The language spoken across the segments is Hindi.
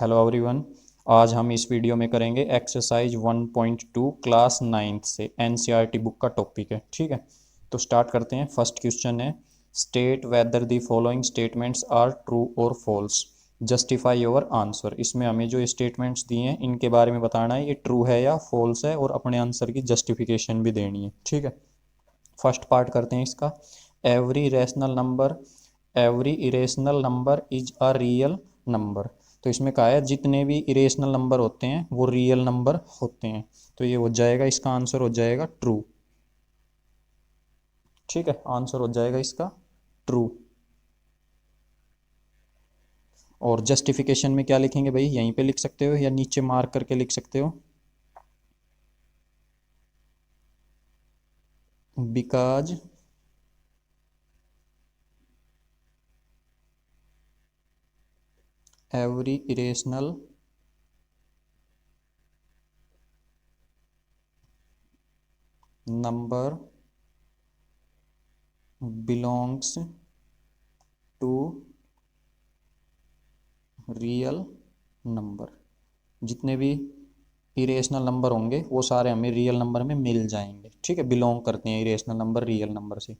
Hello everyone. आज हम इस वीडियो में करेंगे एक्सरसाइज 1.2 क्लास 9th से एनसीईआरटी बुक का टॉपिक है। ठीक है, तो स्टार्ट करते हैं। फर्स्ट क्वेश्चन है, state whether the following statements are true और फॉल्स, जस्टिफाई योर आंसर। इसमें हमें जो स्टेटमेंट्स दिए हैं इनके बारे में बताना है, ये ट्रू है या फॉल्स है, और अपने आंसर की जस्टिफिकेशन भी देनी है। ठीक है, फर्स्ट पार्ट करते हैं इसका। Every rational number, every irrational number is a real number. तो इसमें कहा है जितने भी इरेशनल नंबर होते हैं वो रियल नंबर होते हैं, तो ये हो जाएगा, इसका आंसर हो जाएगा ट्रू। ठीक है, आंसर हो जाएगा इसका ट्रू। और जस्टिफिकेशन में क्या लिखेंगे भाई, यहीं पे लिख सकते हो या नीचे मार्क करके लिख सकते हो। Because every irrational number belongs to real number. जितने भी इरेशनल नंबर होंगे वो सारे हमें रियल नंबर में मिल जाएंगे। ठीक है, बिलोंग करते हैं इरेशनल नंबर रियल नंबर से।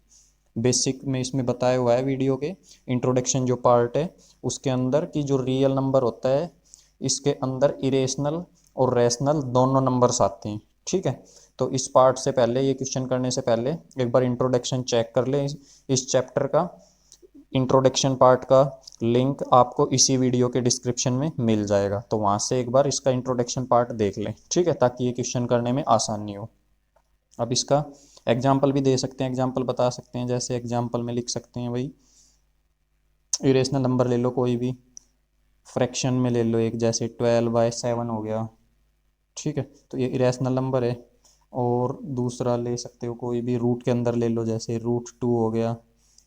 बेसिक में इसमें बताया हुआ है वीडियो के इंट्रोडक्शन जो पार्ट है उसके अंदर कि जो रियल नंबर होता है इसके अंदर इरेशनल और रैशनल दोनों नंबर्स आते हैं। ठीक है, तो इस पार्ट से पहले, ये क्वेश्चन करने से पहले एक बार इंट्रोडक्शन चेक कर ले। इस चैप्टर का इंट्रोडक्शन पार्ट का लिंक आपको इसी वीडियो के डिस्क्रिप्शन में मिल जाएगा, तो वहाँ से एक बार इसका इंट्रोडक्शन पार्ट देख लें। ठीक है, ताकि ये क्वेश्चन करने में आसानी हो। अब इसका एग्जाम्पल भी दे सकते हैं, एग्जाम्पल बता सकते हैं। जैसे एग्जाम्पल में लिख सकते हैं भाई, इरेशनल नंबर ले लो कोई भी, फ्रैक्शन में ले लो एक, जैसे 12/7 हो गया। ठीक है, तो ये इरेशनल नंबर है। और दूसरा ले सकते हो कोई भी रूट के अंदर ले लो, जैसे √2 हो गया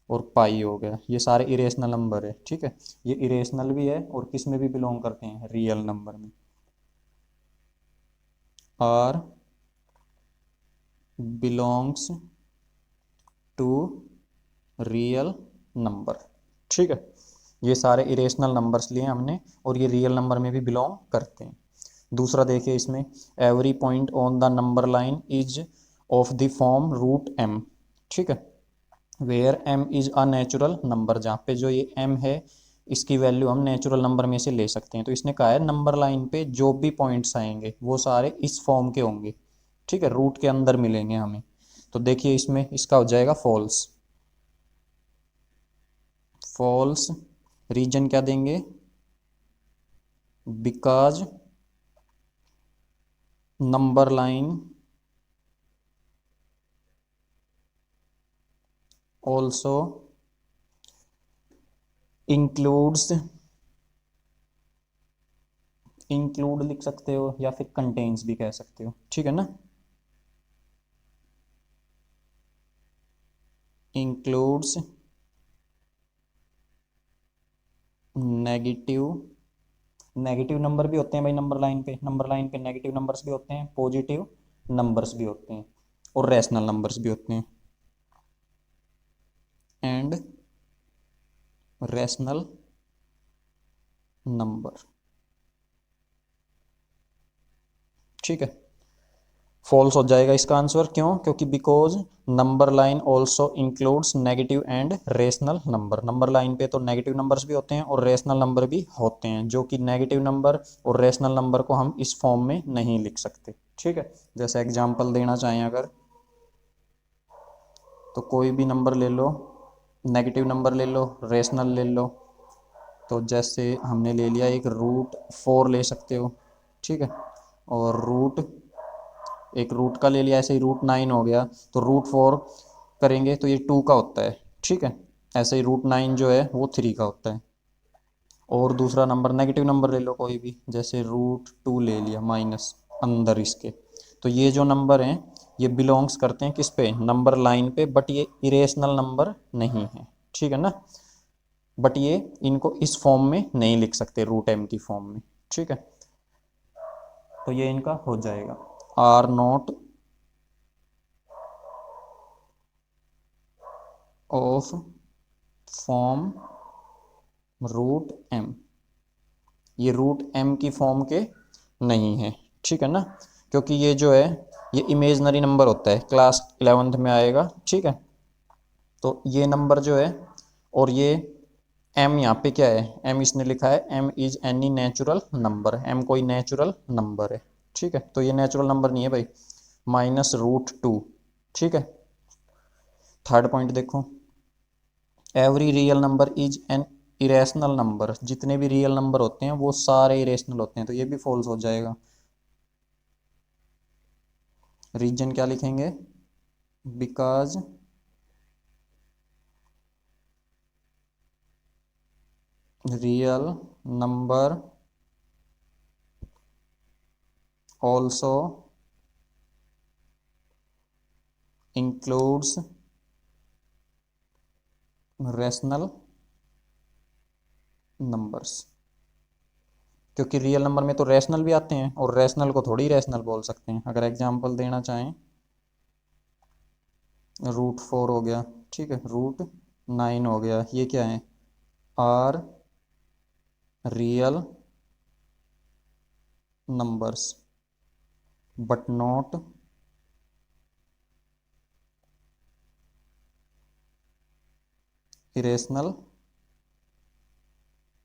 और पाई हो गया। ये सारे इरेशनल नंबर है। ठीक है, ये इरेशनल भी है और किस में भी बिलोंग करते हैं, रियल नंबर में। Are belongs to real number. ठीक है, ये सारे इरेशनल नंबर्स लिए हमने और ये रियल नंबर में भी बिलोंग करते हैं। दूसरा देखिए इसमें, every point on the number line is of the form √m। ठीक है, where m is a natural number, जहाँ पे जो ये m है इसकी वैल्यू हम नेचुरल नंबर में से ले सकते हैं। तो इसने कहा है नंबर लाइन पे जो भी पॉइंट्स आएंगे वो सारे इस फॉर्म के होंगे। ठीक है, रूट के अंदर मिलेंगे हमें। तो देखिए इसमें इसका हो जाएगा फॉल्स। फॉल्स रीजन क्या देंगे, because number line also includes, include लिख सकते हो या फिर कंटेन्स भी कह सकते हो। ठीक है ना, इंक्लूड्स नेगेटिव, नेगेटिव नंबर भी होते हैं भाई नंबर लाइन पे, नंबर लाइन पे नेगेटिव नंबर्स भी होते हैं, पॉजिटिव नंबर्स भी होते हैं और रैशनल नंबर्स भी होते हैं। And rational number. ठीक है, फॉल्स हो जाएगा इसका आंसर। क्यों? क्योंकि because number line also includes negative and rational number. Number line पे तो नेगेटिव नंबर्स भी होते हैं और रेशनल नंबर भी होते हैं, जो कि नेगेटिव नंबर और रेशनल नंबर को हम इस फॉर्म में नहीं लिख सकते। ठीक है, जैसे एग्जांपल देना चाहें अगर, तो कोई भी नंबर ले लो, नेगेटिव नंबर ले लो, रेशनल ले लो। तो जैसे हमने ले लिया एक √4 ले सकते हो। ठीक है, और एक रूट का ले लिया, ऐसे ही √9 हो गया। तो √4 करेंगे तो ये 2 का होता है। ठीक है, ऐसे ही √9 जो है वो 3 का होता है। और दूसरा नंबर नेगेटिव नंबर ले लो कोई भी, जैसे √2 ले लिया माइनस अंदर इसके। तो ये जो नंबर हैं ये बिलोंग्स करते हैं किस पे, नंबर लाइन पे, बट ये इरेशनल नंबर नहीं है। ठीक है ना, बट ये इनको इस फॉर्म में नहीं लिख सकते, √m की फॉर्म में। ठीक है, तो ये इनका हो जाएगा are not of form √m। ये रूट m की फॉर्म के नहीं है, ठीक है ना, क्योंकि ये जो है ये इमेजनरी नंबर होता है, क्लास 11th में आएगा, ठीक है। तो ये नंबर जो है, और ये m यहाँ पे क्या है, m इसने लिखा है m is any natural number, m कोई नेचुरल नंबर है, ठीक है। तो ये नेचुरल नंबर नहीं है भाई, -√2, ठीक है। थर्ड पॉइंट देखो, every real number is an irrational number, जितने भी रियल नंबर होते हैं वो सारे इरेशनल होते हैं, तो ये भी फॉल्स हो जाएगा। रीजन क्या लिखेंगे, because real number also includes rational numbers, क्योंकि रियल नंबर में तो रैशनल भी आते हैं, और रैशनल को थोड़ी रैशनल बोल सकते हैं। अगर एग्जांपल देना चाहें, √4 हो गया, ठीक है, √9 हो गया, ये क्या है, are real numbers but not irrational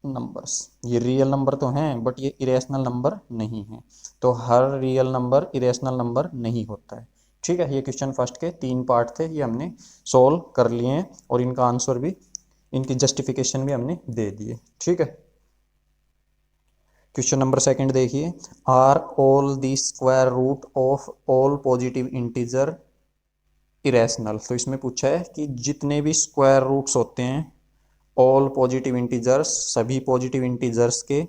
numbers. ये रियल नंबर तो हैं बट ये इरेशनल नंबर नहीं है, तो हर रियल नंबर इरेशनल नंबर नहीं होता है, ठीक है। ये क्वेश्चन फर्स्ट के 3 पार्ट थे, ये हमने सॉल्व कर लिए हैं, और इनका आंसर भी, इनकी जस्टिफिकेशन भी हमने दे दिए, ठीक है। क्वेश्चन नंबर सेकंड देखिए, are all the square root of all positive integer irrational. तो इसमें पूछा है कि जितने भी स्क्वायर रूट्स होते हैं ऑल पॉजिटिव इंटीजर्स, सभी पॉजिटिव इंटीजर्स के,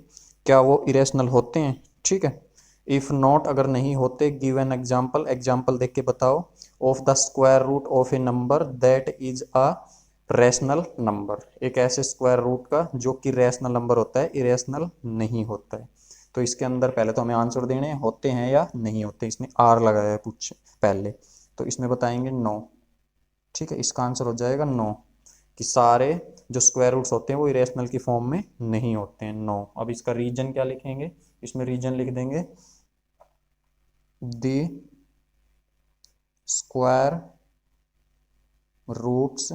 क्या वो इरेशनल होते हैं, ठीक है। इफ नॉट, अगर नहीं होते, गिव एन एग्जांपल, एग्जांपल देख के बताओ, of the square root of a number that is a rational number, एक ऐसे स्क्वायर रूट का जो कि रैशनल नंबर होता है, इरेशनल नहीं होता है। तो इसके अंदर पहले तो हमें आंसर देने होते हैं या नहीं होते, इसने आर लगाया है पूछ पहले, तो इसमें बताएंगे नो, ठीक है। इसका आंसर हो जाएगा नो, कि सारे जो स्क्वायर रूट्स होते हैं वो इरेशनल की फॉर्म में नहीं होते हैं, नो। अब इसका रीजन क्या लिखेंगे, इसमें रीजन लिख देंगे the square roots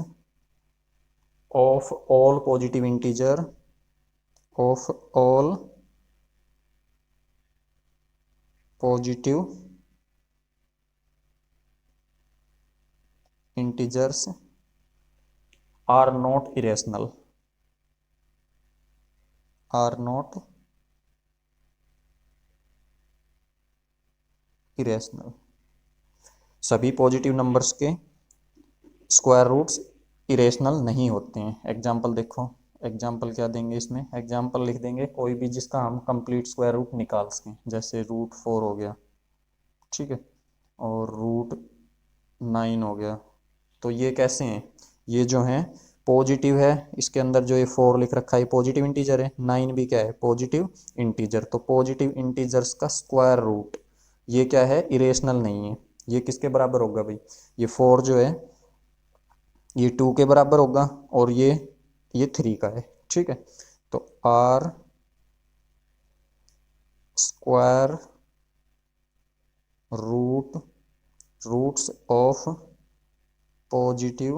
of all positive integer of all positive integers are not irrational, are not irrational. सभी पॉजिटिव नंबर्स के स्क्वायर रूट्स इरेशनल नहीं होते हैं। एग्जाम्पल देखो, एग्जाम्पल क्या देंगे इसमें, एग्जाम्पल लिख देंगे कोई भी जिसका हम कंप्लीट स्क्वायर रूट निकाल सकें, जैसे √4 हो गया, ठीक है, और √9 हो गया। तो ये कैसे हैं, ये जो हैं पॉजिटिव है, इसके अंदर जो ये 4 लिख रखा है पॉजिटिव इंटीजर है, 9 भी क्या है, पॉजिटिव इंटीजर। तो पॉजिटिव इंटीजर्स का स्क्वायर रूट ये क्या है, इरेशनल नहीं है। ये किसके बराबर होगा भाई, ये 4 जो है ये 2 के बराबर होगा, और ये 3 का है, ठीक है। तो are square roots of positive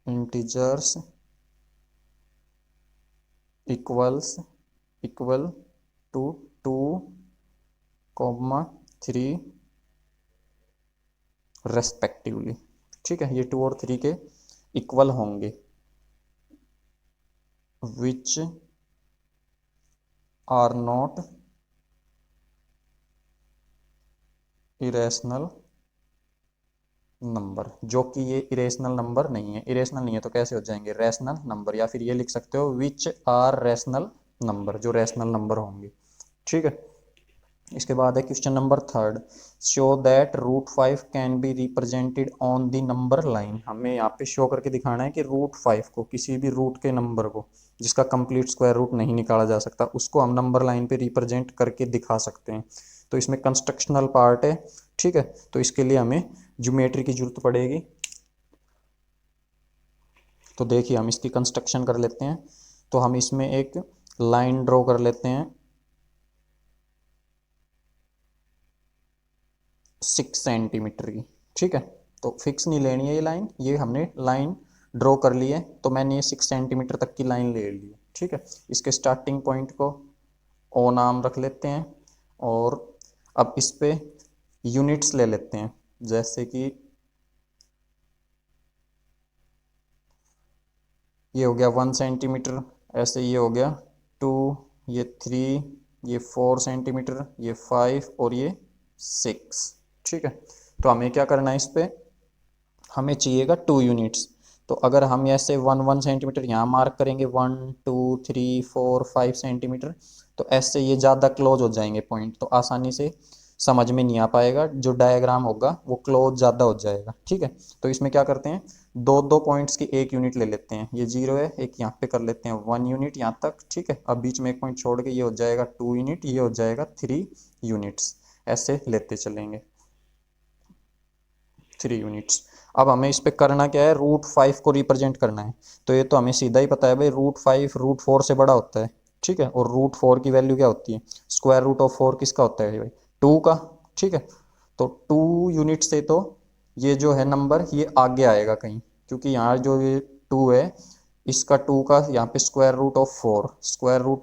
integers equal to 2, 3 respectively, ठीक है। ये 2 और 3 के इक्वल होंगे, which are not irrational number, जो कि ये इरेशनल नंबर नहीं है। इरेशनल नहीं है तो कैसे हो जाएंगे, रैशनल नंबर, या फिर ये लिख सकते हो विच आर रैशनल नंबर, जो रैशनल नंबर होंगे, ठीक है। इसके बाद है question number third, show that √5 can be represented on the number line. हमें यहाँ पे शो करके दिखाना है कि √5 को, किसी भी रूट के नंबर को जिसका कंप्लीट स्क्वायर रूट नहीं निकाला जा सकता, उसको हम नंबर लाइन पे रिप्रेजेंट करके दिखा सकते हैं। तो इसमें कंस्ट्रक्शनल पार्ट है, ठीक है, तो इसके लिए हमें ज्योमेट्री की जरूरत पड़ेगी। तो देखिए हम इसकी कंस्ट्रक्शन कर लेते हैं। तो हम इसमें एक लाइन ड्रॉ कर लेते हैं 6 सेंटीमीटर की। ठीक है, तो फिक्स नहीं लेनी है ये लाइन, ये हमने लाइन ड्रॉ कर ली है, तो मैंने ये 6 सेंटीमीटर तक की लाइन ले ली है। ठीक है, इसके स्टार्टिंग पॉइंट को ओ नाम रख लेते हैं, और अब इस पे यूनिट्स ले लेते हैं, जैसे कि ये हो गया 1 सेंटीमीटर, ऐसे ये हो गया 2, ये 3, ये 4 सेंटीमीटर, ये 5 और ये 6। ठीक है, तो हमें क्या करना है, इस पे हमें चाहिएगा 2 यूनिट्स। तो अगर हम ऐसे 1 सेंटीमीटर यहाँ मार्क करेंगे, 1 2 3 4 5 सेंटीमीटर, तो ऐसे ये ज़्यादा क्लोज हो जाएंगे पॉइंट, तो आसानी से समझ में नहीं आ पाएगा, जो डायग्राम होगा वो क्लोज ज़्यादा हो जाएगा। ठीक है, तो इसमें क्या करते हैं, दो दो पॉइंट्स की एक यूनिट ले लेते हैं, ये 0 है, एक यहाँ पे कर लेते हैं 1 यूनिट यहाँ तक। ठीक है, अब बीच में एक पॉइंट छोड़ के ये हो जाएगा 2 यूनिट, ये हो जाएगा 3 यूनिट्स, ऐसे लेते चलेंगे 3 यूनिट्स। अब हमें इस पे करना क्या है, √5 को रिप्रेजेंट करना है, तो ये तो हमें सीधा ही पता है भाई, √5 √4 से बड़ा होता है। ठीक है, और √4 की वैल्यू क्या होती है, स्क्वायर रूट ऑफ 4 किसका होता है भाई, 2 का। ठीक है, तो 2 यूनिट से तो ये जो है नंबर ये आगे आएगा कहीं, क्योंकि यहाँ जो ये 2 है, इसका 2 का यहाँ पे स्क्वायर रूट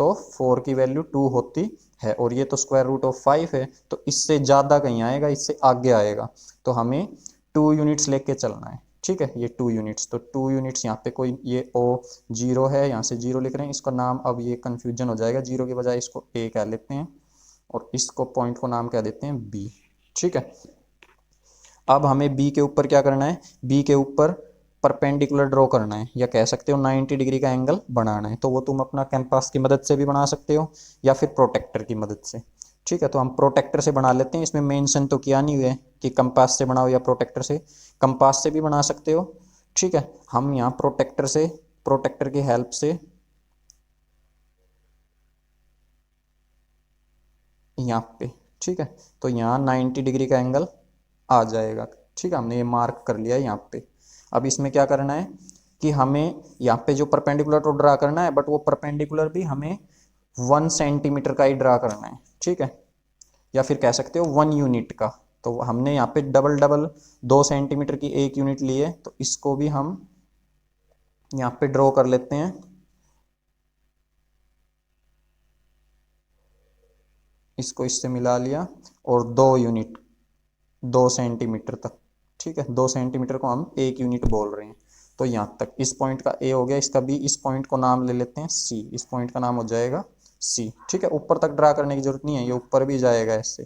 ऑफ 4 की वैल्यू 2 होती है, और ये तो स्क्वायर रूट ऑफ 5 है, तो इससे ज़्यादा कहीं आएगा, इससे आगे आएगा, तो हमें 2 यूनिट्स लेके चलना है। ठीक है, ये 2 यूनिट्स, तो 2 यूनिट्स यहाँ पे कोई ये ओ 0 है, यहाँ से 0 लिख रहे हैं, इसका नाम अब ये कन्फ्यूजन हो जाएगा, 0 के बजाय इसको ए कह लेते हैं, और इसको पॉइंट को नाम कह देते हैं बी। ठीक है, अब हमें बी के ऊपर क्या करना है, बी के ऊपर परपेंडिकुलर ड्रॉ करना है, या कह सकते हो 90 डिग्री का एंगल बनाना है, तो वो तुम अपना कैंपास की मदद से भी बना सकते हो, या फिर प्रोटेक्टर की मदद से। ठीक है, तो हम प्रोटेक्टर से बना लेते हैं, इसमें मेंशन तो किया नहीं हुआ है कि कंपास से बनाओ या प्रोटेक्टर से, कंपास से भी बना सकते हो। ठीक है, हम यहाँ प्रोटेक्टर की हेल्प से यहाँ पे, ठीक है, तो यहाँ 90 डिग्री का एंगल आ जाएगा। ठीक है, हमने ये मार्क कर लिया है यहाँ पे। अब इसमें क्या करना है कि हमें यहाँ पे जो परपेंडिकुलर तो ड्रा करना है, बट वो परपेंडिकुलर भी हमें 1 सेंटीमीटर का ही ड्रा करना है। ठीक है, या फिर कह सकते हो 1 यूनिट का, तो हमने यहाँ पे डबल डबल 2 सेंटीमीटर की एक यूनिट ली है, तो इसको भी हम यहाँ पे ड्रॉ कर लेते हैं, इसको इससे मिला लिया, और 2 यूनिट 2 सेंटीमीटर तक। ठीक है, 2 सेंटीमीटर को हम 1 यूनिट बोल रहे हैं, तो यहाँ तक इस पॉइंट का ए हो गया, इसका बी, इस पॉइंट को नाम ले लेते हैं सी, इस पॉइंट का नाम हो जाएगा सी। ठीक है, ऊपर तक ड्रा करने की जरूरत नहीं है, ये ऊपर भी जाएगा ऐसे,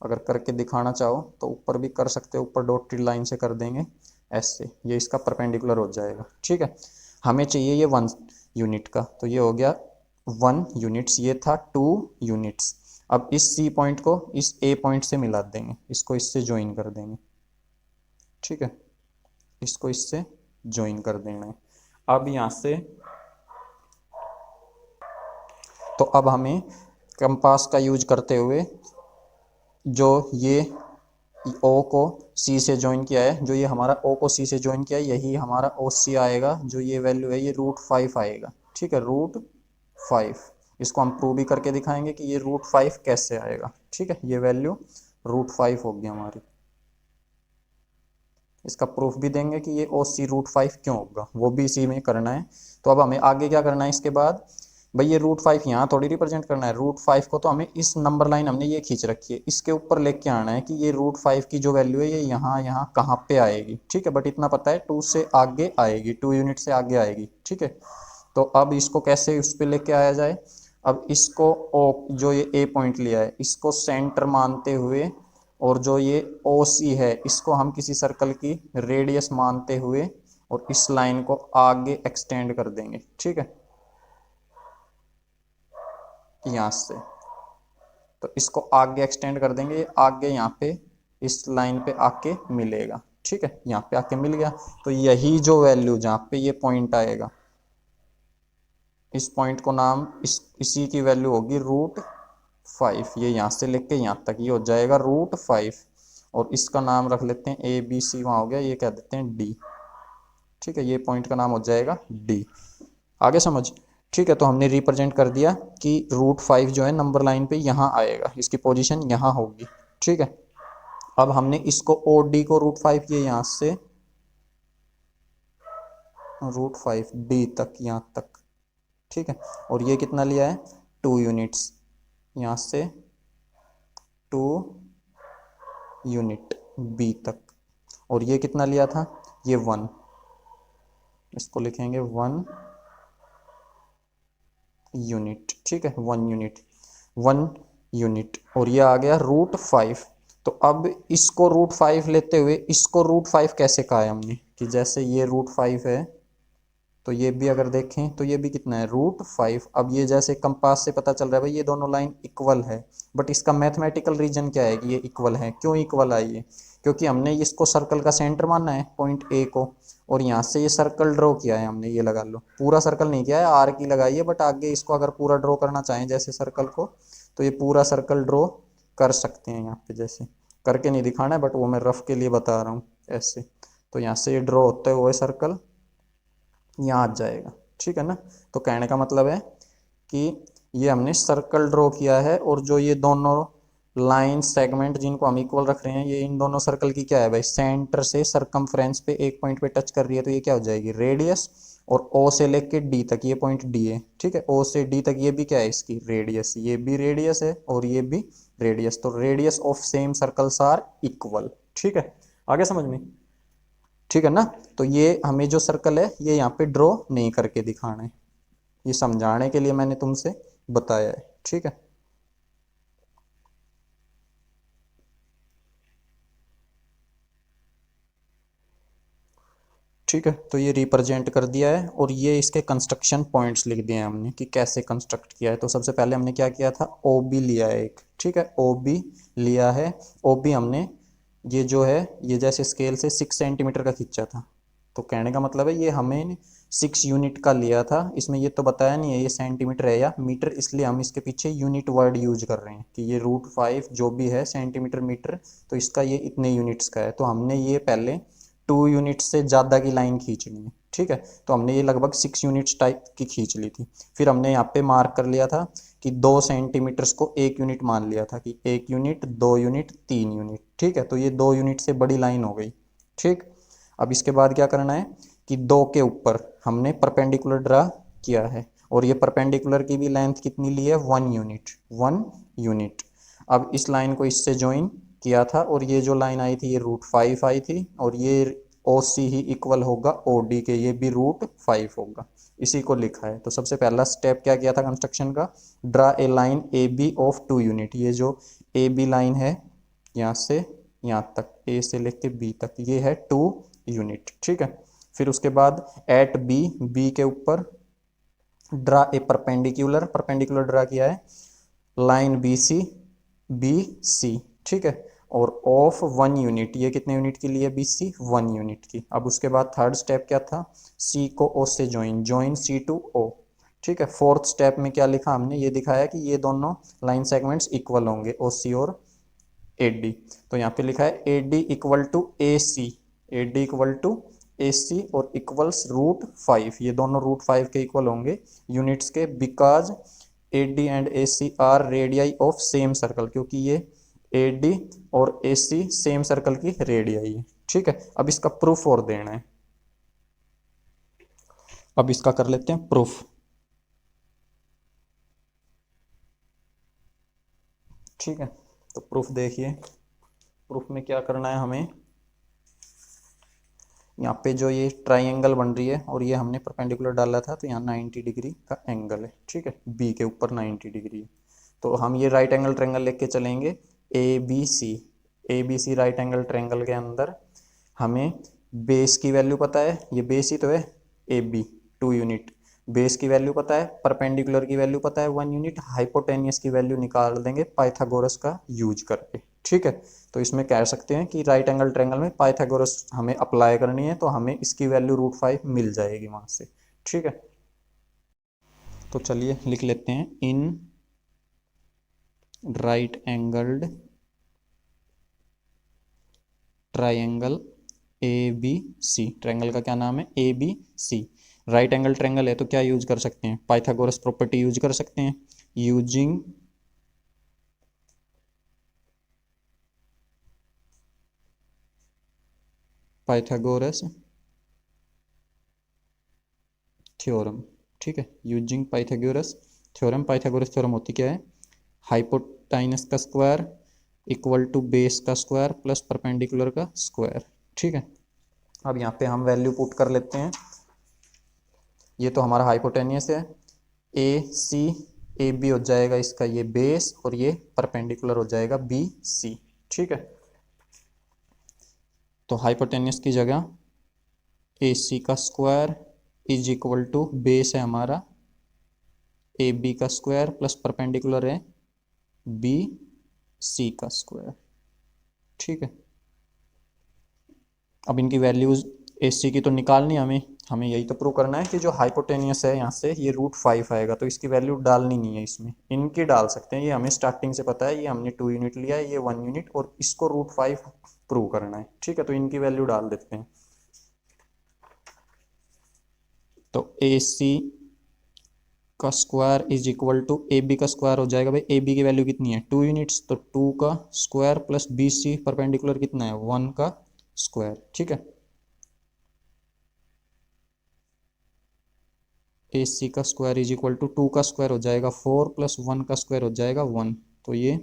अगर करके दिखाना चाहो तो ऊपर भी कर सकते हो, ऊपर डॉटेड लाइन से कर देंगे ऐसे, ये इसका परपेंडिकुलर हो जाएगा। ठीक है, हमें चाहिए ये 1 यूनिट का, तो ये हो गया 1 यूनिट्स, ये था 2 यूनिट्स। अब इस सी पॉइंट को इस ए पॉइंट से मिला देंगे, इसको इससे ज्वाइन कर देंगे। ठीक है, इसको इससे ज्वाइन कर देना है। अब यहाँ से तो अब हमें कंपास का यूज करते हुए जो ये ओ को सी से ज्वाइन किया है, जो ये हमारा ओ को सी से ज्वाइन किया है, यही हमारा ओ सी आएगा, जो ये वैल्यू है ये √5 आएगा। ठीक है, √5, इसको हम प्रूव भी करके दिखाएंगे कि ये √5 कैसे आएगा। ठीक है, ये वैल्यू √5 होगी हमारी, इसका प्रूफ भी देंगे कि ये ओ सी √5 क्यों होगा, वो भी इसी में करना है। तो अब हमें आगे क्या करना है इसके बाद, भाई ये √5 यहाँ थोड़ी रिप्रेजेंट करना है, √5 को तो हमें इस नंबर लाइन हमने ये खींच रखी है, इसके ऊपर लेके आना है कि ये √5 की जो वैल्यू है ये यहाँ कहाँ पे आएगी। ठीक है, बट इतना पता है 2 से आगे आएगी, 2 यूनिट से आगे आएगी। ठीक है, तो अब इसको कैसे उस पर लेके आया जाए, अब इसको ओ जो ये ए पॉइंट लिया है इसको सेंटर मानते हुए, और जो ये ओ सी है इसको हम किसी सर्कल की रेडियस मानते हुए, और इस लाइन को आगे एक्सटेंड कर देंगे। ठीक है, यहाँ से तो इसको आगे एक्सटेंड कर देंगे, आगे यहाँ पे इस लाइन पे आके मिलेगा। ठीक है, यहाँ पे आके मिल गया, तो यही जो वैल्यू जहाँ पे ये पॉइंट आएगा, इस पॉइंट को नाम इसी की वैल्यू होगी √5, ये यहाँ से लेके यहाँ तक ये हो जाएगा √5, और इसका नाम रख लेते हैं ए बी सी, वहाँ हो गया, ये कह देते हैं डी। ठीक है, ये पॉइंट का नाम हो जाएगा डी। आगे समझ। ठीक है, तो हमने रिप्रेजेंट कर दिया कि √5 जो है नंबर लाइन पे यहाँ आएगा, इसकी पोजीशन यहाँ होगी। ठीक है, अब हमने इसको ओ डी को √5 किया यहाँ से √5 डी तक, यहाँ तक। ठीक है, और ये कितना लिया है 2 यूनिट्स, यहाँ से 2 यूनिट बी तक। और ये कितना लिया था, ये 1, इसको लिखेंगे 1 यूनिट। ठीक है, 1 यूनिट, 1 यूनिट। और ये आ गया √5। तो अब इसको √5 लेते हुए इसको √5 कैसे कहा है हमने, कि जैसे ये √5 है तो ये भी अगर देखें तो ये भी कितना है √5। अब ये जैसे कंपास से पता चल रहा है भाई ये दोनों लाइन इक्वल है, बट इसका मैथमेटिकल रीजन क्या है कि ये इक्वल है। क्यों इक्वल आई है, क्योंकि हमने इसको सर्कल का सेंटर माना है पॉइंट ए को, और यहाँ से ये सर्कल ड्रॉ किया है हमने, ये लगा लो, पूरा सर्कल नहीं किया है, आर की लगाई है, बट आगे इसको अगर पूरा ड्रॉ करना चाहें जैसे सर्कल को, तो ये पूरा सर्कल ड्रॉ कर सकते हैं। यहाँ पे जैसे करके नहीं दिखाना है, बट वो मैं रफ के लिए बता रहा हूँ ऐसे। तो यहाँ से ये ड्रॉ होता है वो सर्कल यहाँ आ जाएगा। ठीक है ना, तो कहने का मतलब है कि ये हमने सर्कल ड्रॉ किया है, और जो ये दोनों लाइन सेगमेंट जिनको हम इक्वल रख रहे हैं, ये इन दोनों सर्कल की क्या है भाई, सेंटर से सरकमफ्रेंस पे एक पॉइंट पे टच कर रही है, तो ये क्या हो जाएगी रेडियस। और ओ से लेके डी तक ये पॉइंट डी है। ठीक है, ओ से डी तक ये भी क्या है इसकी रेडियस, ये भी रेडियस है और ये भी रेडियस। तो radius of same circles are equal. ठीक है, आगे समझ में। ठीक है ना, तो ये हमें जो सर्कल है ये यहाँ पे ड्रॉ नहीं करके दिखाना है, ये समझाने के लिए मैंने तुमसे बताया है। ठीक है, ठीक है, तो ये रिप्रेजेंट कर दिया है, और ये इसके कंस्ट्रक्शन पॉइंट्स लिख दिए हैं हमने कि कैसे कंस्ट्रक्ट किया है। तो सबसे पहले हमने क्या किया था, ओ बी लिया है एक। ठीक है, ओ बी लिया है, ओ बी हमने ये जो है ये जैसे स्केल से 6 सेंटीमीटर का खींचा था। तो कहने का मतलब है ये हमें 6 यूनिट का लिया था, इसमें ये तो बताया नहीं है ये सेंटीमीटर है या मीटर, इसलिए हम इसके पीछे यूनिट वर्ड यूज कर रहे हैं कि ये √5 जो भी है सेंटीमीटर मीटर, तो इसका ये इतने यूनिट्स का है। तो हमने ये पहले 2 यूनिट से ज़्यादा की लाइन खींचनी है। ठीक है, तो हमने ये लगभग 6 यूनिट्स टाइप की खींच ली थी। फिर हमने यहाँ पे मार्क कर लिया था कि 2 सेंटीमीटर्स को 1 यूनिट मान लिया था, कि 1 यूनिट, 2 यूनिट, 3 यूनिट। ठीक है, तो ये 2 यूनिट से बड़ी लाइन हो गई। ठीक, अब इसके बाद क्या करना है कि 2 के ऊपर हमने परपेंडिकुलर ड्रा किया है, और ये परपेंडिकुलर की भी लेंथ कितनी ली है 1 यूनिट, 1 यूनिट। अब इस लाइन को इससे ज्वाइन किया था, और ये जो लाइन आई थी ये √5 आई थी, और ये ओ सी ही इक्वल होगा ओ डी के, ये भी √5 होगा, इसी को लिखा है। तो सबसे पहला स्टेप क्या किया था कंस्ट्रक्शन का, draw a line A B of 2 unit. ये जो ए बी लाइन है यहाँ से यहाँ तक, ए से लेके बी तक, ये है 2 यूनिट। ठीक है, फिर उसके बाद एट बी, बी के ऊपर draw a perpendicular, perpendicular draw किया है line B C, B C. ठीक है, और ऑफ 1 यूनिट, ये कितने यूनिट की लिए बी सी 1 यूनिट की। अब उसके बाद थर्ड स्टेप क्या था, सी को ओ से join, join C to O. ठीक है, फोर्थ स्टेप में क्या लिखा हमने, ये दिखाया कि ये दोनों लाइन सेगमेंट्स इक्वल होंगे ओ सी और ए डी। तो यहाँ पे लिखा है A D equal to A C, A D equal to A C और इक्वल्स √5, ये दोनों √5 के इक्वल होंगे यूनिट्स के, because A D and A C are radii of same circle, क्योंकि ये ए डी और ए सी सेम सर्कल की रेडियाई है। ठीक है, अब इसका प्रूफ और देना है, अब इसका कर लेते हैं प्रूफ। ठीक है, तो प्रूफ देखिए, प्रूफ में क्या करना है हमें, यहाँ पे जो ये ट्राइंगल बन रही है और ये हमने परपेंडिकुलर डाला था, तो यहाँ 90 डिग्री का एंगल है। ठीक है, बी के ऊपर 90 डिग्री है, तो हम ये राइट एंगल ट्रायंगल लेके चलेंगे A B C. A B C right angle triangle के अंदर हमें बेस की वैल्यू पता है, ये बेस ही तो है ए बी 2 यूनिट, बेस की वैल्यू पता है, परपेंडिकुलर की वैल्यू पता है 1 यूनिट, हाइपोटेनियस की वैल्यू निकाल देंगे पाइथागोरस का यूज करके। ठीक है, तो इसमें कह सकते हैं कि राइट एंगल ट्रायंगल में पाइथागोरस हमें अप्लाई करनी है, तो हमें इसकी वैल्यू √5 मिल जाएगी वहां से। ठीक है, तो चलिए लिख लेते हैं, in right angled triangle A B C, triangle का क्या नाम है A B C, right angle triangle है तो क्या यूज कर सकते हैं, पाइथागोरस प्रॉपर्टी यूज कर सकते हैं। यूजिंग पाइथागोरस थ्योरम, ठीक है, using Pythagoras theorem. Pythagoras theorem होती क्या है, हाइपोटेन्यूस का स्क्वायर इक्वल टू बेस का स्क्वायर प्लस परपेंडिकुलर का स्क्वायर, ठीक है। अब यहाँ पे हम वैल्यू पुट कर लेते हैं। ये तो हमारा हाइपोटेन्यूस है, ए सी, ए बी हो जाएगा इसका ये बेस, और ये परपेंडिकुलर हो जाएगा बी सी, ठीक है। तो हाइपोटेन्यूस की जगह ए सी का square is equal to base है हमारा ए बी का स्क्वायर प्लस परपेंडिकुलर है बी सी का स्क्वायर, ठीक है। अब इनकी वैल्यूज ए सी की तो निकालनी है हमें, हमें यही तो प्रूव करना है कि जो हाइपोटेनियस है यहाँ से ये √5 आएगा, तो इसकी वैल्यू डालनी नहीं है इसमें, इनकी डाल सकते हैं। ये हमें स्टार्टिंग से पता है, ये हमने 2 यूनिट लिया है, ये 1 यूनिट, और इसको √5 प्रूव करना है, ठीक है। तो इनकी वैल्यू डाल देते हैं। तो ए सी का square is equal to A B का स्क्वायर हो जाएगा, भाई ए बी की वैल्यू कितनी है 2 यूनिट्स, तो 2 का square plus B C perpendicular कितना है 1 का स्क्वायर, ठीक है। ए सी का स्क्वायर इज इक्वल टू 2 का स्क्वायर हो जाएगा 4 प्लस 1 का स्क्वायर हो जाएगा 1, तो ये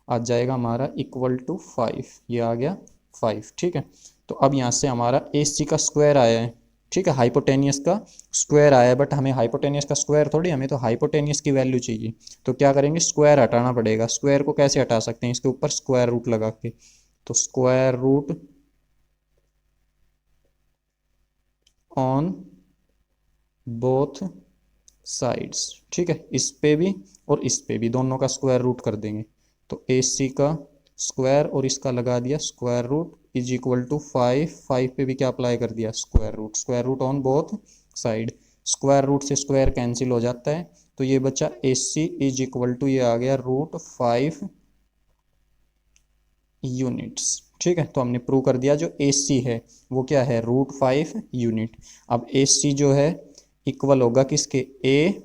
आ जाएगा हमारा इक्वल टू 5, ये आ गया 5, ठीक है। तो अब यहाँ से हमारा ए सी का स्क्वायर आया है, ठीक है, हाइपोटेनियस का स्क्वायर आया है, बट हमें हाइपोटेनियस का स्क्वायर थोड़ी, हमें तो हाइपोटेनियस की वैल्यू चाहिए। तो क्या करेंगे, स्क्वायर हटाना पड़ेगा। स्क्वायर को कैसे हटा सकते हैं, इसके ऊपर स्क्वायर रूट लगा के, तो square root on both sides, ठीक है, इस पे भी और इस पे भी दोनों का स्क्वायर रूट कर देंगे। तो ए सी का स्क्वायर और इसका लगा दिया square root is equal to 5, 5 पे भी क्या अप्लाई कर दिया square root on both side. Square root से स्क्वायर कैंसिल हो जाता है, तो ये बचा A C is equal to, ये आ गया √5 यूनिट्स, ठीक है। तो हमने प्रूव कर दिया जो ए सी है वो क्या है √5 यूनिट। अब ए सी जो है इक्वल होगा किसके, ए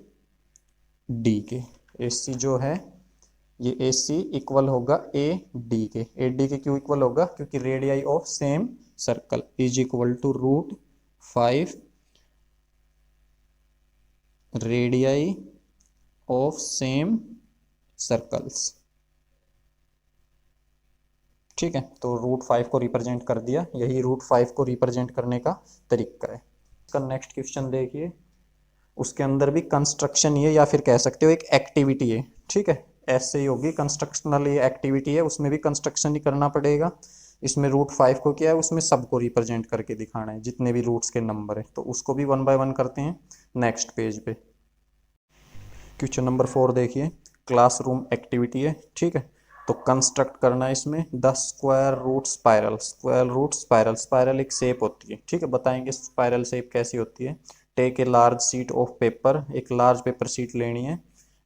डी के। ए सी जो है ये ए सी इक्वल होगा ए डी के। ए डी के क्यों इक्वल होगा, क्योंकि radii of same circle is equal to √5 radii of same circles, ठीक है। तो √5 को रिप्रेजेंट कर दिया, यही √5 को रिप्रेजेंट करने का तरीका है। इसका नेक्स्ट क्वेश्चन देखिए, उसके अंदर भी कंस्ट्रक्शन ही है, या फिर कह सकते हो एक एक्टिविटी है, ठीक है। ऐसे ही होगी, कंस्ट्रक्शनल ये एक्टिविटी है, उसमें भी कंस्ट्रक्शन ही करना पड़ेगा। इसमें √5 को क्या है, उसमें सबको रिप्रेजेंट करके दिखाना है, जितने भी रूट्स के नंबर है, तो उसको भी 1 बाय 1 करते हैं नेक्स्ट पेज पे। क्वेश्चन नंबर 4 देखिए, क्लासरूम एक्टिविटी है, ठीक है। तो कंस्ट्रक्ट करना है इसमें the square root spiral. Square root spiral, spiral एक शेप होती है, ठीक है, बताएंगे स्पाइरल शेप कैसी होती है। Take a large sheet of paper, एक लार्ज पेपर शीट लेनी है,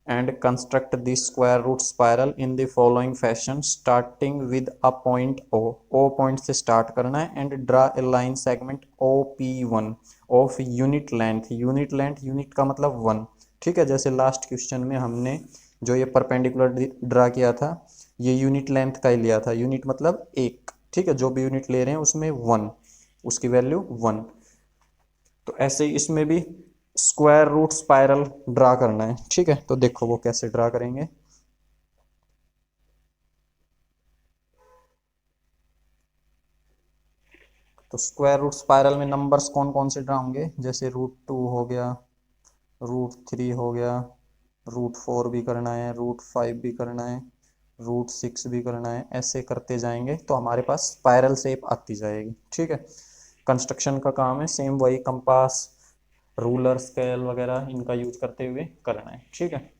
and construct the square root spiral in the following fashion, starting with a point O point से स्टार्ट करना है, and draw a line segment OP1 of unit length. Unit का मतलब 1, ठीक है। जैसे लास्ट क्वेश्चन में हमने जो ये परपेंडिकुलर ड्रा किया था, ये यूनिट लेंथ का ही लिया था, यूनिट मतलब 1, ठीक है। जो भी यूनिट ले रहे हैं उसमें 1, उसकी वैल्यू 1। तो ऐसे ही इसमें भी स्क्वायर रूट स्पाइरल ड्रा करना है, ठीक है। तो देखो वो कैसे ड्रा करेंगे। तो स्क्वायर रूट स्पाइरल में नंबर्स कौन कौन से ड्रा होंगे, जैसे √2 हो गया, √3 हो गया, √4 भी करना है, √5 भी करना है, √6 भी करना है। ऐसे करते जाएंगे तो हमारे पास स्पाइरल शेप आती जाएगी, ठीक है। कंस्ट्रक्शन का काम है सेम वही, कंपास रूलर स्केल वगैरह इनका यूज करते हुए करना है, ठीक है।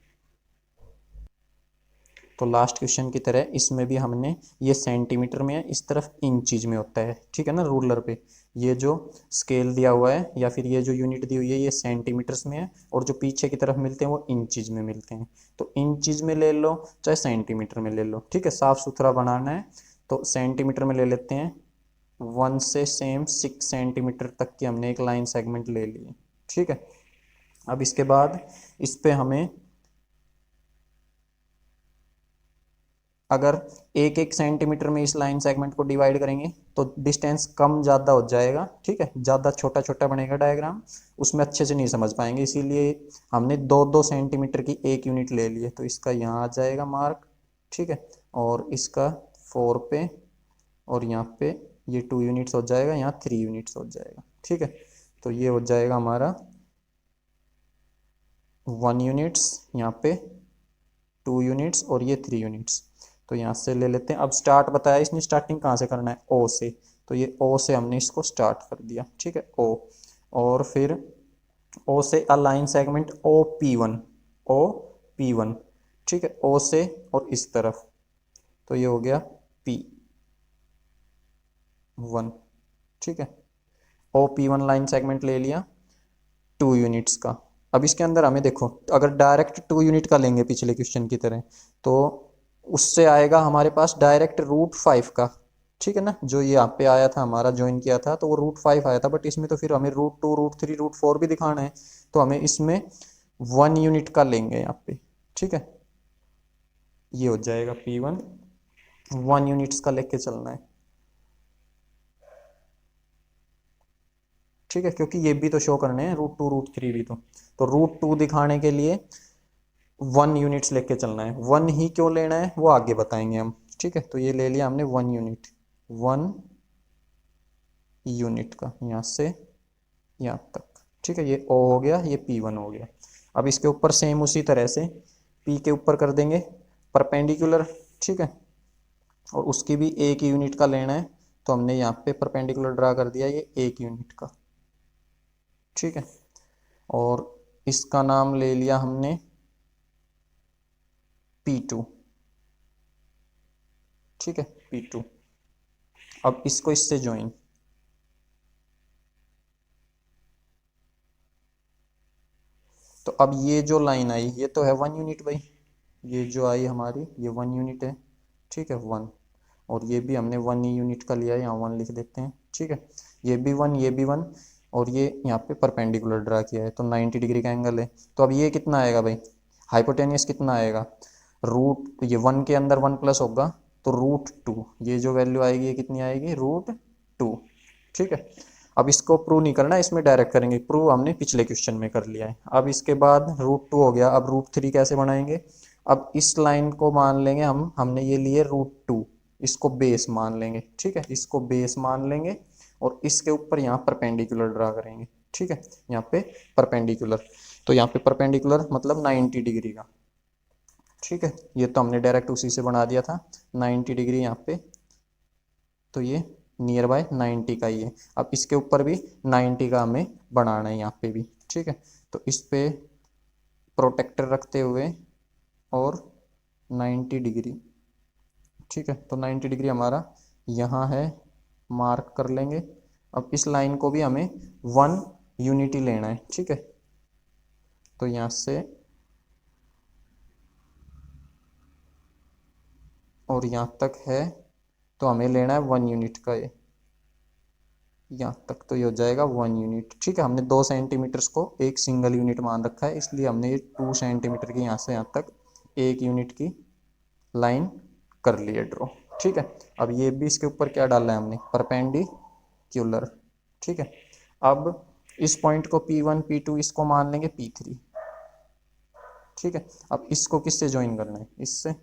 तो लास्ट क्वेश्चन की तरह इसमें भी हमने, ये सेंटीमीटर में है, इस तरफ इंचीज में होता है, ठीक है ना, रूलर पे। ये जो स्केल दिया हुआ है या फिर ये जो यूनिट दी हुई है ये सेंटीमीटर्स में है, और जो पीछे की तरफ मिलते हैं वो इंचीज में मिलते हैं। तो इंचीज में ले लो चाहे सेंटीमीटर में ले लो, ठीक है, साफ सुथरा बनाना है। तो सेंटीमीटर में ले लेते हैं, 1 से सेम 6 सेंटीमीटर तक की हमने एक लाइन सेगमेंट ले ली है, ठीक है। अब इसके बाद इस पे हमें अगर एक एक सेंटीमीटर में इस लाइन सेगमेंट को डिवाइड करेंगे तो डिस्टेंस कम ज़्यादा हो जाएगा, ठीक है, ज़्यादा छोटा छोटा बनेगा डायग्राम, उसमें अच्छे से नहीं समझ पाएंगे, इसीलिए हमने 2-2 सेंटीमीटर की एक यूनिट ले ली है। तो इसका यहाँ आ जाएगा मार्क, ठीक है, और इसका 4 पे, और यहाँ पे ये 2 यूनिट्स हो जाएगा, यहाँ 3 यूनिट्स हो जाएगा, ठीक है। तो ये हो जाएगा हमारा 1 यूनिट्स, यहाँ पे 2 यूनिट्स और ये 3 यूनिट्स। तो यहाँ से ले लेते हैं। अब स्टार्ट बताया इसने, स्टार्टिंग कहाँ से करना है, ओ से, तो ये ओ से हमने इसको स्टार्ट कर दिया, ठीक है, ओ, और फिर ओ से अलाइन सेगमेंट OP1, OP1, ठीक है, ओ से और इस तरफ, तो ये हो गया P1, ठीक है, OP1 लाइन सेगमेंट ले लिया 2 यूनिट्स का। अब इसके अंदर हमें देखो, अगर डायरेक्ट 2 यूनिट का लेंगे पिछले क्वेश्चन की तरह, तो उससे आएगा हमारे पास डायरेक्ट √5 का, ठीक है ना, जो ये यहाँ पे आया था हमारा ज्वाइन किया था तो वो √5 आया था, बट इसमें तो फिर हमें √2 √3 √4 भी दिखाना है, तो हमें इसमें 1 यूनिट का लेंगे यहाँ पे, ठीक है, ये हो जाएगा P1, 1 यूनिट्स का लेके चलना है, ठीक है, क्योंकि ये भी तो शो करने हैं √2 √3 भी, तो √2 दिखाने के लिए 1 यूनिट्स लेके चलना है। 1 ही क्यों लेना है वो आगे बताएंगे हम, ठीक है। तो ये ले लिया हमने 1 यूनिट, 1 यूनिट का यहाँ से यहाँ तक, ठीक है, ये O हो गया, ये P1 हो गया। अब इसके ऊपर सेम उसी तरह से P के ऊपर कर देंगे परपेंडिकुलर, ठीक है, और उसकी भी 1 यूनिट का लेना है, तो हमने यहाँ पे परपेंडिकुलर ड्रा कर दिया ये 1 यूनिट का, ठीक है, और इसका नाम ले लिया हमने P2, ठीक है, P2। अब इसको इससे ज्वाइन, तो अब ये जो लाइन आई ये तो है 1 यूनिट भाई, ये जो आई हमारी ये 1 यूनिट है, ठीक है, 1, और ये भी हमने 1 ही यूनिट का लिया है, यहाँ 1 लिख देते हैं, ठीक है, ये भी 1, ये भी 1, और ये यहाँ पे परपेंडिकुलर ड्रा किया है तो 90 डिग्री का एंगल है। तो अब ये कितना आएगा भाई, हाइपोटेनियस कितना आएगा, रूट, ये 1 के अंदर 1 प्लस होगा तो √2, ये जो वैल्यू आएगी ये कितनी आएगी, √2, ठीक है। अब इसको प्रूव नहीं करना, इसमें डायरेक्ट करेंगे, प्रूव हमने पिछले क्वेश्चन में कर लिया है। अब इसके बाद √2 हो गया, अब √3 कैसे बनाएंगे, अब इस लाइन को मान लेंगे हमने ये लिए √2, इसको बेस मान लेंगे, ठीक है, इसको बेस मान लेंगे, और इसके ऊपर यहाँ परपेंडिकुलर ड्रा करेंगे, ठीक है, यहाँ पे परपेंडिकुलर, तो यहाँ पे परपेंडिकुलर मतलब 90 डिग्री का, ठीक है, ये तो हमने डायरेक्ट उसी से बना दिया था 90 डिग्री यहाँ पे, तो ये नियर बाय 90 का ही है। अब इसके ऊपर भी 90 का हमें बनाना है यहाँ पे भी, ठीक है, तो इस पे प्रोटेक्टर रखते हुए और 90 डिग्री, ठीक है, तो 90 डिग्री हमारा यहाँ है, मार्क कर लेंगे। अब इस लाइन को भी हमें 1 यूनिट ही लेना है, ठीक है, तो यहाँ से और यहाँ तक है, तो हमें लेना है 1 यूनिट का ये, यहाँ तक, तो ये हो जाएगा 1 यूनिट, ठीक है। हमने 2 सेंटीमीटर्स को एक सिंगल यूनिट मान रखा है, इसलिए हमने ये 2 सेंटीमीटर की यहाँ से यहाँ तक 1 यूनिट की लाइन कर ली है ड्रॉ, ठीक है। अब ये भी इसके ऊपर क्या डाला है हमने, परपेंडिकुलर, ठीक है। अब इस पॉइंट को P1 P2 इसको मान लेंगे P3, ठीक है। अब इसको किससे ज्वाइन करना है, इससे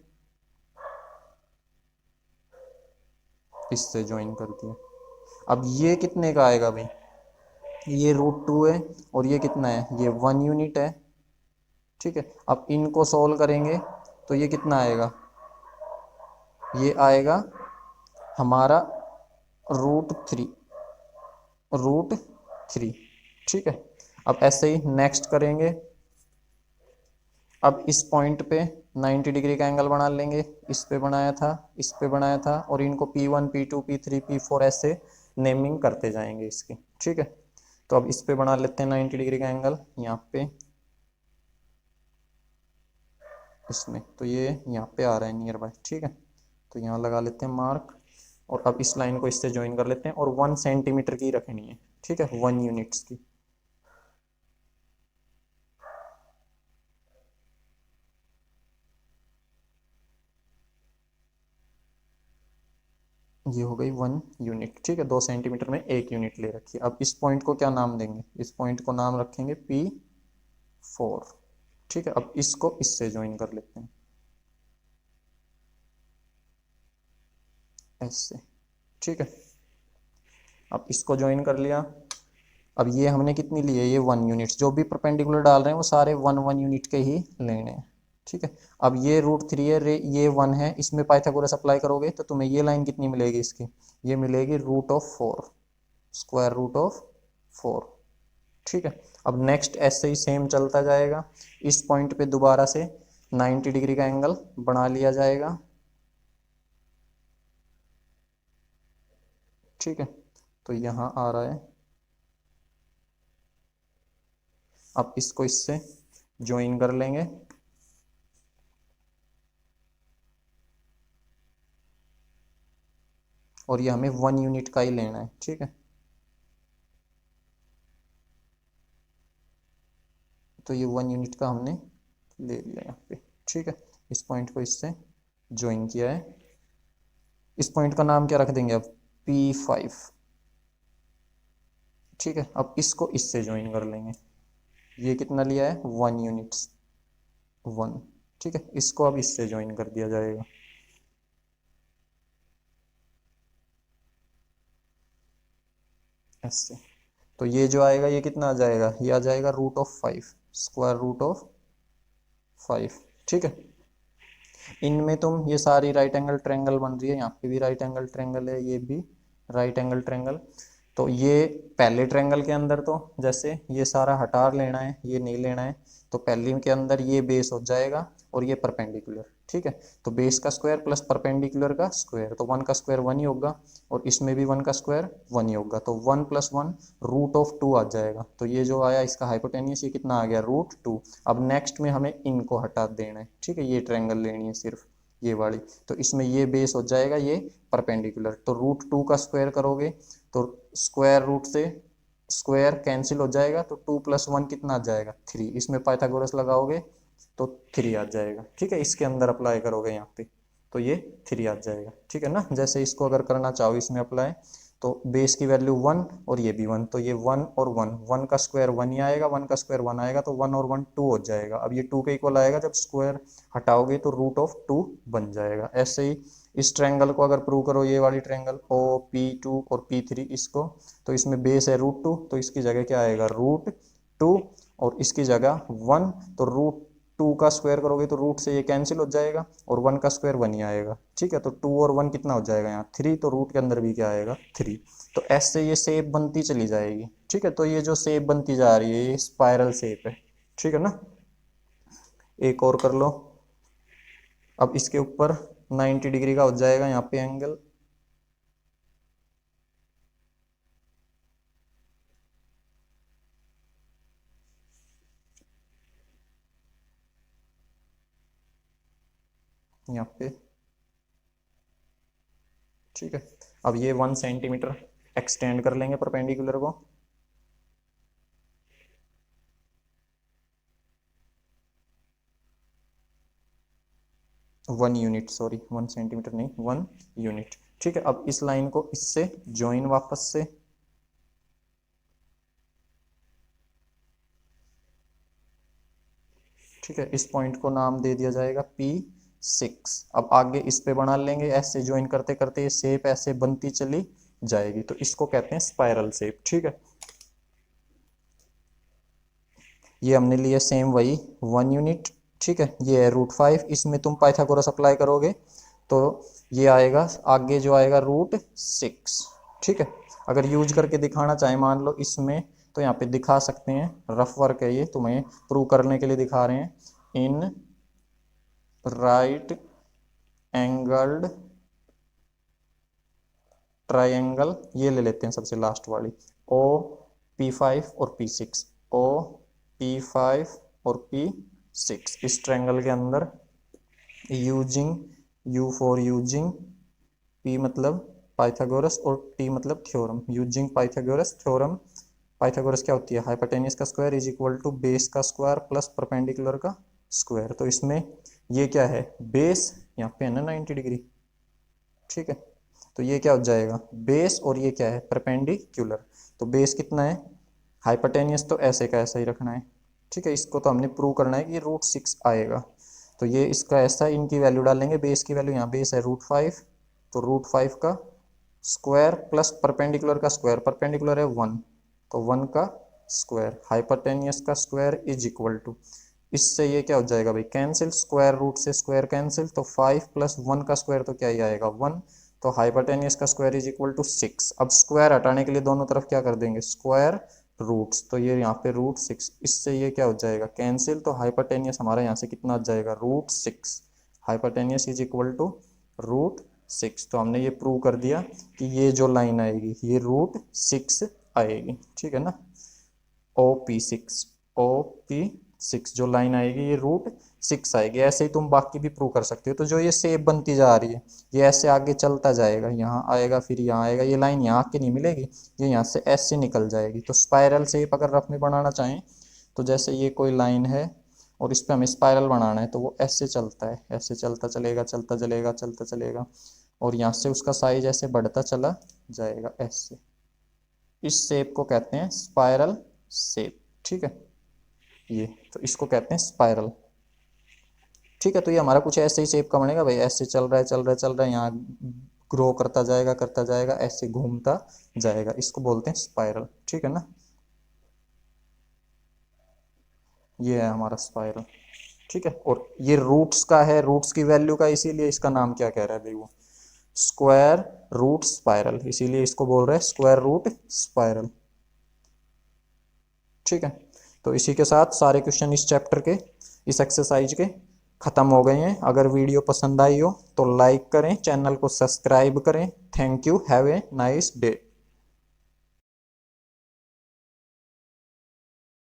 ज्वाइन कर दिया। अब ये कितने का आएगा भाई, ये √2 है, और ये कितना है, ये 1 यूनिट है, ठीक है। अब इनको सोल्व करेंगे तो ये कितना आएगा, ये आएगा हमारा √3, √3, ठीक है। अब ऐसे ही नेक्स्ट करेंगे, अब इस पॉइंट पे 90 डिग्री का एंगल बना लेंगे, इस पे बनाया था, इस पे बनाया था, और इनको P1 P2 P3 P4 ऐसे नेमिंग करते जाएंगे इसकी, ठीक है। तो अब इस पे बना लेते हैं 90 डिग्री का एंगल यहाँ पे, इसमें, तो ये यहाँ पे आ रहा है नियर बाय, ठीक है, तो यहाँ लगा लेते हैं मार्क, और अब इस लाइन को इससे ज्वाइन कर लेते हैं, और 1 सेंटीमीटर की रखनी है, ठीक है, 1 यूनिट्स की, ये हो गई 1 यूनिट, ठीक है, 2 सेंटीमीटर में 1 यूनिट ले रखी है। अब इस पॉइंट को क्या नाम देंगे, इस पॉइंट को नाम रखेंगे P4, ठीक है। अब इसको इससे ज्वाइन कर लेते हैं ऐसे, ठीक है। अब इसको ज्वाइन कर लिया। अब ये हमने कितनी ली है, ये 1 यूनिट, जो भी परपेंडिकुलर डाल रहे हैं वो सारे 1 1 यूनिट के ही लेने हैं, ठीक है। अब ये √3 है, ये 1 है, इसमें पाइथागोरस अप्लाई करोगे तो तुम्हें ये लाइन कितनी मिलेगी इसकी, ये मिलेगी √4, √4, ठीक है। अब नेक्स्ट ऐसे ही सेम चलता जाएगा। इस पॉइंट पे दोबारा से 90 डिग्री का एंगल बना लिया जाएगा, ठीक है। तो यहाँ आ रहा है। अब इसको इससे ज्वाइन कर लेंगे, और ये हमें 1 यूनिट का ही लेना है, ठीक है। तो ये 1 यूनिट का हमने ले लिया यहाँ पे, ठीक है। इस पॉइंट को इससे ज्वाइन किया है। इस पॉइंट का नाम क्या रख देंगे अब, P5, ठीक है। अब इसको इससे ज्वाइन कर लेंगे। ये कितना लिया है, 1 यूनिट, 1, ठीक है। इसको अब इससे ज्वाइन कर दिया जाएगा, ऐसे। तो ये जो आएगा ये कितना आ जाएगा, ये आ जाएगा √5, √5, ठीक है। इनमें तुम ये सारी राइट एंगल ट्रायंगल बन रही है, यहाँ पे भी राइट एंगल ट्रायंगल है, ये भी राइट एंगल ट्रायंगल। तो ये पहले ट्रायंगल के अंदर तो जैसे ये सारा हटा लेना है, ये नहीं लेना है। तो पहली के अंदर ये बेस हो जाएगा और ये परपेंडिकुलर, ठीक है। तो बेस का स्क्वायर प्लस परपेंडिकुलर का स्क्वायर, तो 1 का स्क्वायर 1 ही होगा, और इसमें भी 1 का स्क्वायर 1 ही होगा। तो 1 + 1 √2 आ जाएगा। तो ये जो आया इसका हाइपोटेन्यूस, ये कितना आ गया, √2। अब नेक्स्ट में हमें इनको हटा देना है, ठीक है। ये ट्रायंगल लेनी है सिर्फ, ये वाली। तो इसमें ये बेस हो जाएगा ये परपेंडिकुलर। तो √2 का स्क्वायर करोगे तो स्क्वायर रूट से स्क्वायर कैंसिल हो जाएगा, तो 2 + 1 कितना आ जाएगा, 3। इसमें पाइथागोरस लगाओगे तो 3 आ जाएगा, ठीक है। इसके अंदर अप्लाई करोगे यहाँ पे तो ये 3 आ जाएगा, ठीक है ना। जैसे इसको अगर करना चाहो इसमें अप्लाई, तो बेस की वैल्यू 1 और ये भी 1, तो ये 1 और 1, 1 का स्क्वायर 1 ही आएगा, 1 का स्क्वायर 1 आएगा, तो 1 और 1 2 हो जाएगा। अब ये 2 के इक्वल आएगा, जब स्क्वायर हटाओगे तो √2 बन जाएगा। ऐसे ही इस ट्रायंगल को अगर प्रूव करो, ये वाली ट्रायंगल OP2 और P3 इसको, तो इसमें बेस है √2, तो इसकी जगह क्या आएगा, √2, और इसकी जगह 1। तो √2 का स्क्वायर करोगे तो रूट से ये कैंसिल हो जाएगा, और 1 का स्क्वायर 1 ही आएगा, ठीक है। तो 2 और 1 कितना हो जाएगा यहाँ, 3। तो रूट के अंदर भी क्या आएगा, 3। तो ऐसे ये शेप बनती चली जाएगी, ठीक है। तो ये जो शेप बनती जा रही है ये स्पाइरल शेप है, ठीक है ना। एक और कर लो। अब इसके ऊपर 90 डिग्री का हो जाएगा यहाँ पे एंगल, यहाँ पे, ठीक है। अब ये 1 सेंटीमीटर एक्सटेंड कर लेंगे परपेंडिकुलर को, 1 यूनिट, सॉरी 1 सेंटीमीटर नहीं, 1 यूनिट, ठीक है। अब इस लाइन को इससे ज्वाइन वापस से, ठीक है। इस पॉइंट को नाम दे दिया जाएगा P6। अब आगे इस पे बना लेंगे, ऐसे ज्वाइन करते करते ये शेप ऐसे बनती चली जाएगी, तो इसको कहते हैं स्पाइरल शेप, ठीक है। ये हमने लिया सेम वही 1 यूनिट, ठीक है। ये है √5, इसमें तुम पाइथागोरस अप्लाई करोगे तो ये आएगा, आगे जो आएगा √6, ठीक है। अगर यूज करके दिखाना चाहे मान लो इसमें, तो यहाँ पे दिखा सकते हैं, रफ वर्क है ये, तुम्हें प्रूव करने के लिए दिखा रहे हैं। इन राइट एंगल्ड ट्राइंगल, ये ले लेते हैं सबसे लास्ट वाली, OP5 और P6, OP5 और P6। इस ट्रायंगल के अंदर using, U for using, P मतलब पाइथागोरस और T मतलब theorem, using Pythagoras theorem. Pythagoras क्या होती है, हाइपोटेन्यूस का square is equal to base का स्क्वायर प्लस परपेंडिकुलर का स्क्वायर। तो इसमें ये क्या है, बेस यहाँ पे है ना 90 डिग्री, ठीक है। तो ये क्या हो जाएगा, बेस और ये क्या है, परपेंडिकुलर। तो बेस कितना है, हाइपोटेनियस तो ऐसे का ऐसा ही रखना है, ठीक है। इसको तो हमने प्रूव करना है कि √6 आएगा। तो ये इसका ऐसा, इनकी वैल्यू डालेंगे, बेस की वैल्यू, यहाँ बेस है √5, तो √5 का स्क्वायर प्लस परपेंडिकुलर का स्क्वायर, परपेंडिकुलर है 1, तो 1 का स्क्वायर, हाइपोटेनियस का स्क्वायर इज इक्वल टू, इससे ये क्या हो जाएगा भाई, कैंसिल, स्क्वायर रूट से स्क्वायर कैंसिल, तो 5 प्लस 1 का स्क्वायर तो क्या ही आएगा 1, तो हाइपोटेनियस का स्क्वायर इज इक्वल टू 6। अब स्क्वायर हटाने के लिए दोनों तरफ क्या कर देंगे, स्क्वायर रूट्स, तो ये यहाँ पे √6, इससे ये क्या हो जाएगा कैंसिल, तो हाइपोटेनियस हमारा यहाँ से कितना आ जाएगा √6, हाइपोटेनियस इज इक्वल टू √6। तो हमने ये प्रूव कर दिया कि ये जो लाइन आएगी ये √6 आएगी, ठीक है ना। OP6, OP6 जो लाइन आएगी ये √6 आएगी। ऐसे ही तुम बाकी भी प्रूव कर सकते हो। तो जो ये शेप बनती जा रही है ये ऐसे आगे चलता जाएगा, यहाँ आएगा फिर यहाँ आएगा, ये लाइन यहाँ आके नहीं मिलेगी, ये यहाँ से ऐसे निकल जाएगी। तो स्पाइरल शेप अगर रफ में बनाना चाहें तो जैसे ये कोई लाइन है और इस पर हमें स्पाइरल बनाना है तो वो ऐसे चलता है, ऐसे चलता चलेगा, चलता चलेगा, चलता चलेगा, और यहाँ से उसका साइज ऐसे बढ़ता चला जाएगा ऐसे। इस शेप को कहते हैं स्पाइरल शेप, ठीक है। ये तो इसको कहते हैं स्पाइरल, ठीक है। तो ये हमारा कुछ ऐसे ही शेप का बनेगा भाई, ऐसे चल रहा है चल रहा है चल रहा है, यहाँ ग्रो करता जाएगा, ऐसे घूमता जाएगा, इसको बोलते हैं स्पाइरल, ठीक है ना। ये है हमारा स्पाइरल, ठीक है। और ये रूट्स का है, रूट्स की वैल्यू का, इसीलिए इसका नाम क्या कह रहा है भाई, वो स्क्वायर रूट स्पाइरल, इसीलिए इसको बोल रहे हैं स्क्वायर रूट स्पाइरल, ठीक है। तो इसी के साथ सारे क्वेश्चन इस चैप्टर के, इस एक्सरसाइज के ख़त्म हो गए हैं। अगर वीडियो पसंद आई हो तो लाइक करें, चैनल को सब्सक्राइब करें। Thank you, have a nice day.